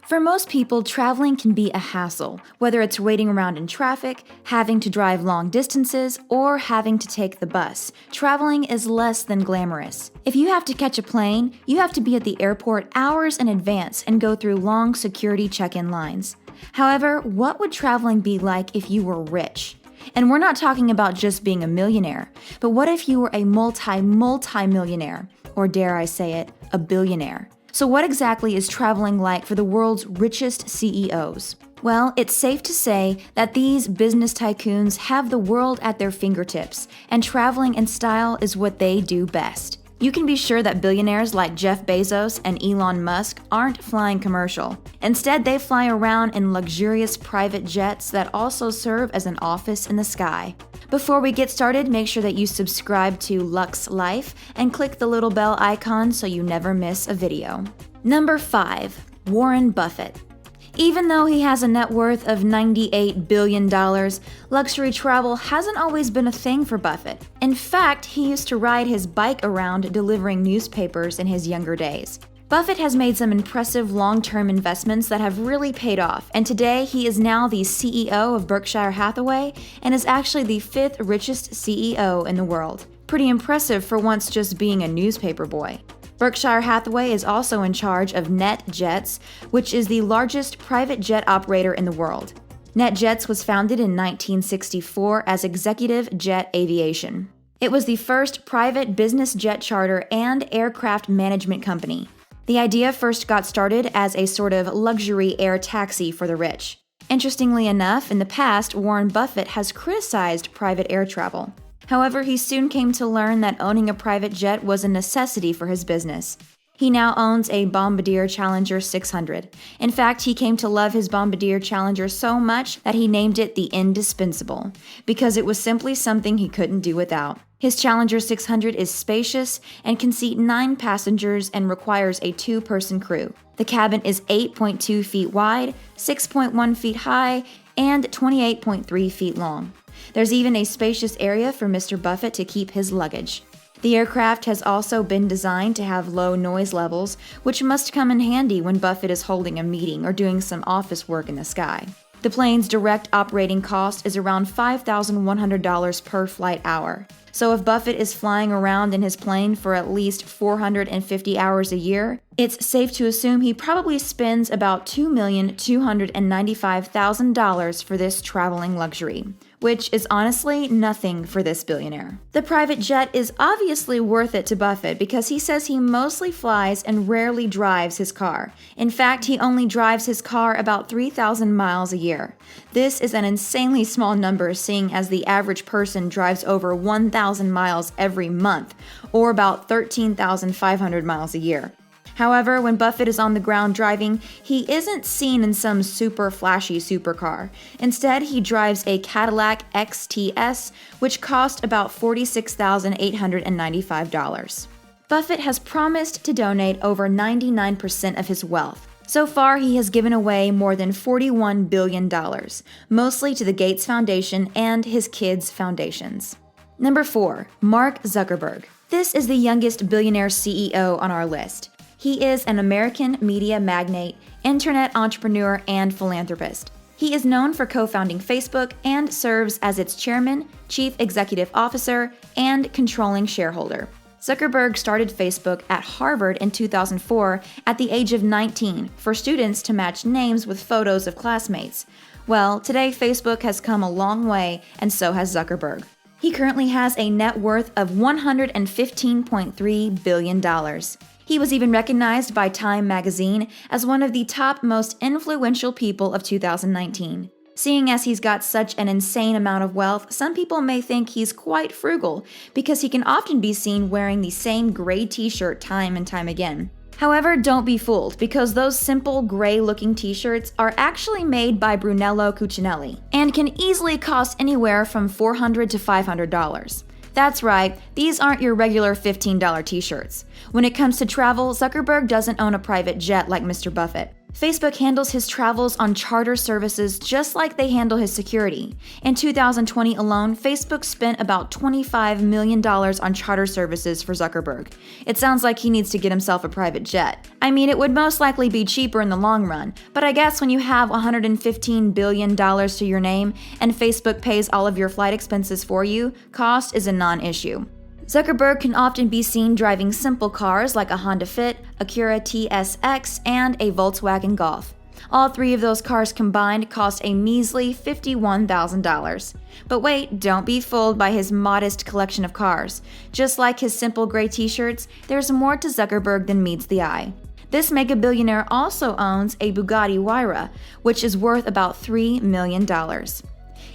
For most people, traveling can be a hassle, whether it's waiting around in traffic, having to drive long distances, or having to take the bus. Traveling is less than glamorous. If you have to catch a plane, you have to be at the airport hours in advance and go through long security check-in lines. However, what would traveling be like if you were rich? And we're not talking about just being a millionaire, but what if you were a multi-millionaire? Or dare I say it, a billionaire? So what exactly is traveling like for the world's richest CEOs? Well, it's safe to say that these business tycoons have the world at their fingertips, and traveling in style is what they do best. You can be sure that billionaires like Jeff Bezos and Elon Musk aren't flying commercial. Instead, they fly around in luxurious private jets that also serve as an office in the sky. Before we get started, make sure that you subscribe to Lux Life and click the little bell icon so you never miss a video. Number 5. Warren Buffett. Even though he has a net worth of $98 billion, luxury travel hasn't always been a thing for Buffett. In fact, he used to ride his bike around delivering newspapers in his younger days. Buffett has made some impressive long-term investments that have really paid off, and today he is now the CEO of Berkshire Hathaway and is actually the 5th richest CEO in the world. Pretty impressive for once just being a newspaper boy. Berkshire Hathaway is also in charge of NetJets, which is the largest private jet operator in the world. NetJets was founded in 1964 as Executive Jet Aviation. It was the first private business jet charter and aircraft management company. The idea first got started as a sort of luxury air taxi for the rich. Interestingly enough, in the past, Warren Buffett has criticized private air travel. However, he soon came to learn that owning a private jet was a necessity for his business. He now owns a Bombardier Challenger 600. In fact, he came to love his Bombardier Challenger so much that he named it the Indispensable, because it was simply something he couldn't do without. His Challenger 600 is spacious and can seat 9 passengers and requires a 2-person crew. The cabin is 8.2 feet wide, 6.1 feet high, and 28.3 feet long. There's even a spacious area for Mr. Buffett to keep his luggage. The aircraft has also been designed to have low noise levels, which must come in handy when Buffett is holding a meeting or doing some office work in the sky. The plane's direct operating cost is around $5,100 per flight hour. So if Buffett is flying around in his plane for at least 450 hours a year, it's safe to assume he probably spends about $2,295,000 for this traveling luxury, which is honestly nothing for this billionaire. The private jet is obviously worth it to Buffett because he says he mostly flies and rarely drives his car. In fact, he only drives his car about 3,000 miles a year. This is an insanely small number, seeing as the average person drives over 1,000 miles every month, or about 13,500 miles a year. However, when Buffett is on the ground driving, he isn't seen in some super flashy supercar. Instead, he drives a Cadillac XTS, which cost about $46,895. Buffett has promised to donate over 99% of his wealth. So far, he has given away more than $41 billion, mostly to the Gates Foundation and his kids' foundations. Number 4. Mark Zuckerberg. This is the youngest billionaire CEO on our list. He is an American media magnate, internet entrepreneur, and philanthropist. He is known for co-founding Facebook and serves as its chairman, chief executive officer, and controlling shareholder. Zuckerberg started Facebook at Harvard in 2004 at the age of 19 for students to match names with photos of classmates. Well, today Facebook has come a long way, and so has Zuckerberg. He currently has a net worth of $115.3 billion. He was even recognized by Time magazine as one of the top most influential people of 2019. Seeing as he's got such an insane amount of wealth, some people may think he's quite frugal because he can often be seen wearing the same gray t-shirt time and time again. However, don't be fooled, because those simple gray-looking t-shirts are actually made by Brunello Cucinelli and can easily cost anywhere from $400 to $500. That's right, these aren't your regular $15 t-shirts. When it comes to travel, Zuckerberg doesn't own a private jet like Mr. Buffett. Facebook handles his travels on charter services just like they handle his security. In 2020 alone, Facebook spent about $25 million on charter services for Zuckerberg. It sounds like he needs to get himself a private jet. I mean, it would most likely be cheaper in the long run, but I guess when you have $115 billion to your name and Facebook pays all of your flight expenses for you, cost is a non-issue. Zuckerberg can often be seen driving simple cars like a Honda Fit, Acura TSX, and a Volkswagen Golf. All three of those cars combined cost a measly $51,000. But wait, don't be fooled by his modest collection of cars. Just like his simple gray t-shirts, there's more to Zuckerberg than meets the eye. This mega billionaire also owns a Bugatti Huayra, which is worth about $3 million.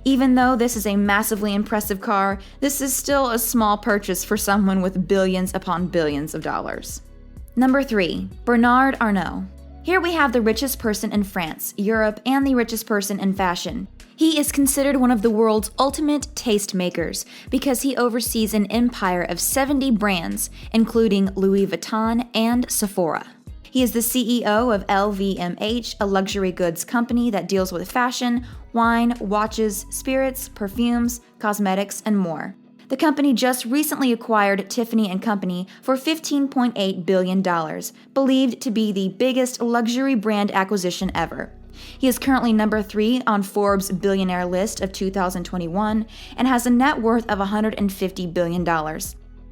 Even though this is a massively impressive car, this is still a small purchase for someone with billions upon billions of dollars. Number 3. Bernard Arnault. Here we have the richest person in France, Europe, and the richest person in fashion. He is considered one of the world's ultimate tastemakers because he oversees an empire of 70 brands, including Louis Vuitton and Sephora. He is the CEO of LVMH, a luxury goods company that deals with fashion, wine, watches, spirits, perfumes, cosmetics, and more. The company just recently acquired Tiffany & Company for $15.8 billion, believed to be the biggest luxury brand acquisition ever. He is currently number 3 on Forbes' Billionaire list of 2021 and has a net worth of $150 billion.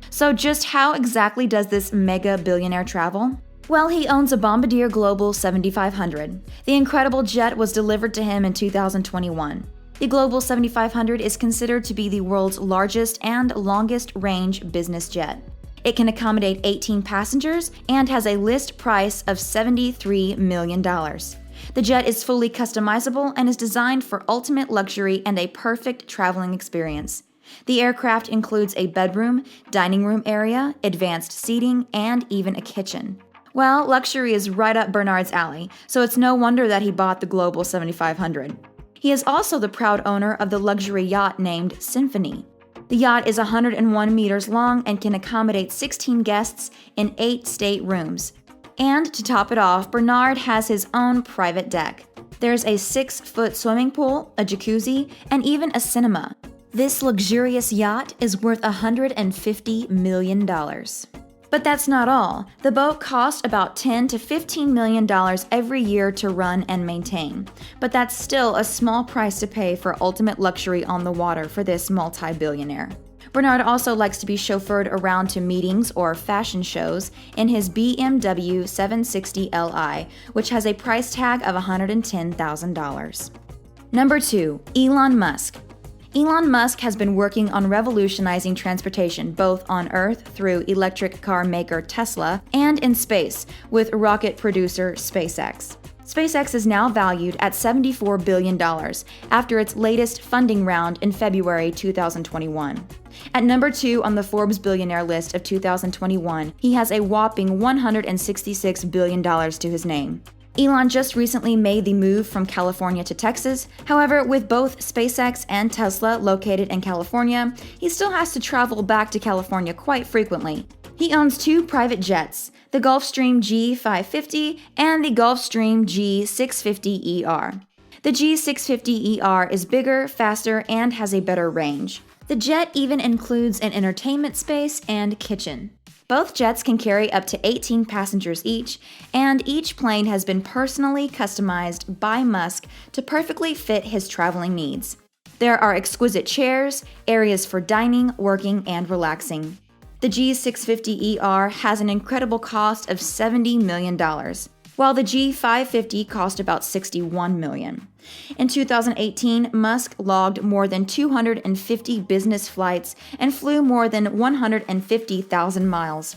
So just how exactly does this mega billionaire travel? Well, he owns a Bombardier Global 7500. The incredible jet was delivered to him in 2021. The Global 7500 is considered to be the world's largest and longest-range business jet. It can accommodate 18 passengers and has a list price of $73 million. The jet is fully customizable and is designed for ultimate luxury and a perfect traveling experience. The aircraft includes a bedroom, dining room area, advanced seating, and even a kitchen. Well, luxury is right up Bernard's alley, so it's no wonder that he bought the Global 7500. He is also the proud owner of the luxury yacht named Symphony. The yacht is 101 meters long and can accommodate 16 guests in 8 staterooms. And to top it off, Bernard has his own private deck. There's a 6-foot swimming pool, a jacuzzi, and even a cinema. This luxurious yacht is worth $150 million. But that's not all. The boat costs about $10 to $15 million every year to run and maintain. But that's still a small price to pay for ultimate luxury on the water for this multi-billionaire. Bernard also likes to be chauffeured around to meetings or fashion shows in his BMW 760Li, which has a price tag of $110,000. Number 2. Elon Musk. Elon Musk has been working on revolutionizing transportation both on Earth through electric car maker Tesla and in space with rocket producer SpaceX. SpaceX is now valued at $74 billion after its latest funding round in February 2021. At number 2 on the Forbes Billionaire list of 2021, he has a whopping $166 billion to his name. Elon just recently made the move from California to Texas. However, with both SpaceX and Tesla located in California, he still has to travel back to California quite frequently. He owns 2 private jets, the Gulfstream G550 and the Gulfstream G650ER. The G650ER is bigger, faster, and has a better range. The jet even includes an entertainment space and kitchen. Both jets can carry up to 18 passengers each, and each plane has been personally customized by Musk to perfectly fit his traveling needs. There are exquisite chairs, areas for dining, working, and relaxing. The G650ER has an incredible cost of $70 million, while the G550 cost about $61 million. In 2018, Musk logged more than 250 business flights and flew more than 150,000 miles.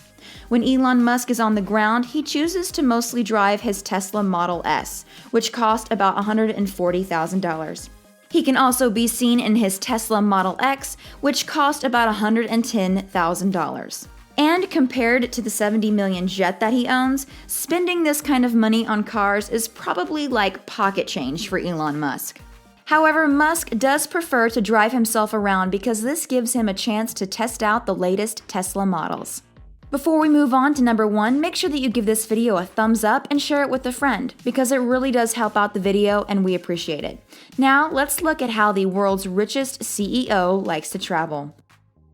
When Elon Musk is on the ground, he chooses to mostly drive his Tesla Model S, which cost about $140,000. He can also be seen in his Tesla Model X, which cost about $110,000. And compared to the $70 million jet that he owns, spending this kind of money on cars is probably like pocket change for Elon Musk. However, Musk does prefer to drive himself around because this gives him a chance to test out the latest Tesla models. Before we move on to number 1, make sure that you give this video a thumbs up and share it with a friend, because it really does help out the video and we appreciate it. Now, let's look at how the world's richest CEO likes to travel.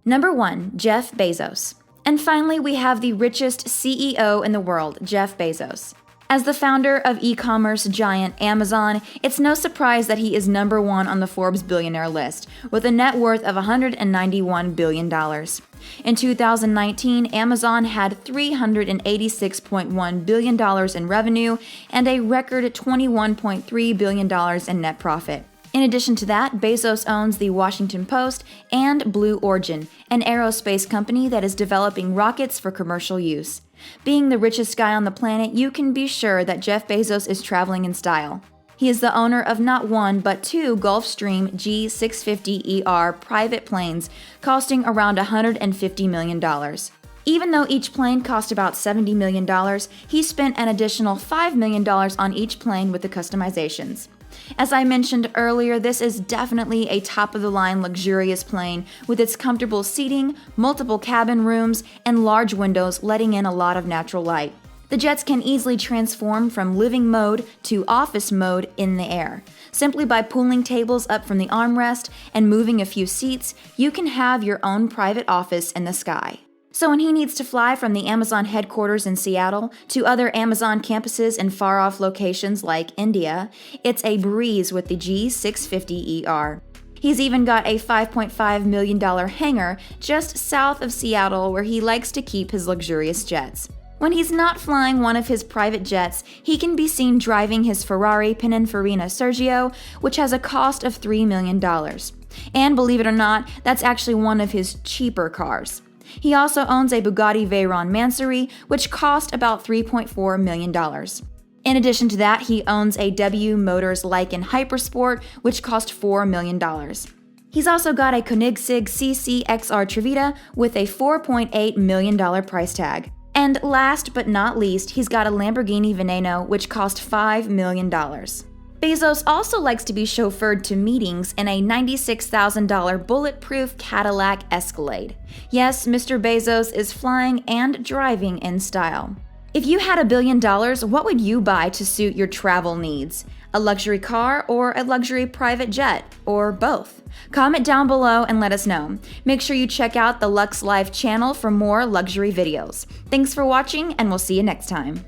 Number 1, Jeff Bezos. And finally, we have the richest CEO in the world, Jeff Bezos. As the founder of e-commerce giant Amazon, it's no surprise that he is number 1 on the Forbes billionaire list, with a net worth of $191 billion. In 2019, Amazon had $386.1 billion in revenue and a record $21.3 billion in net profit. In addition to that, Bezos owns the Washington Post and Blue Origin, an aerospace company that is developing rockets for commercial use. Being the richest guy on the planet, you can be sure that Jeff Bezos is traveling in style. He is the owner of not one, but 2 Gulfstream G650ER private planes, costing around $150 million. Even though each plane cost about $70 million, he spent an additional $5 million on each plane with the customizations. As I mentioned earlier, this is definitely a top-of-the-line luxurious plane with its comfortable seating, multiple cabin rooms, and large windows letting in a lot of natural light. The jets can easily transform from living mode to office mode in the air. Simply by pulling tables up from the armrest and moving a few seats, you can have your own private office in the sky. So when he needs to fly from the Amazon headquarters in Seattle to other Amazon campuses in far-off locations like India, it's a breeze with the G650ER. He's even got a $5.5 million hangar just south of Seattle where he likes to keep his luxurious jets. When he's not flying one of his private jets, he can be seen driving his Ferrari Pininfarina Sergio, which has a cost of $3 million. And believe it or not, that's actually one of his cheaper cars. He also owns a Bugatti Veyron Mansory, which cost about $3.4 million. In addition to that, he owns a W Motors Lykan Hypersport, which cost $4 million. He's also got a Koenigsegg CC XR Trevita with a $4.8 million price tag. And last but not least, he's got a Lamborghini Veneno, which cost $5 million. Bezos also likes to be chauffeured to meetings in a $96,000 bulletproof Cadillac Escalade. Yes, Mr. Bezos is flying and driving in style. If you had $1 billion, what would you buy to suit your travel needs? A luxury car or a luxury private jet, or both? Comment down below and let us know. Make sure you check out the Lux Live channel for more luxury videos. Thanks for watching, and we'll see you next time.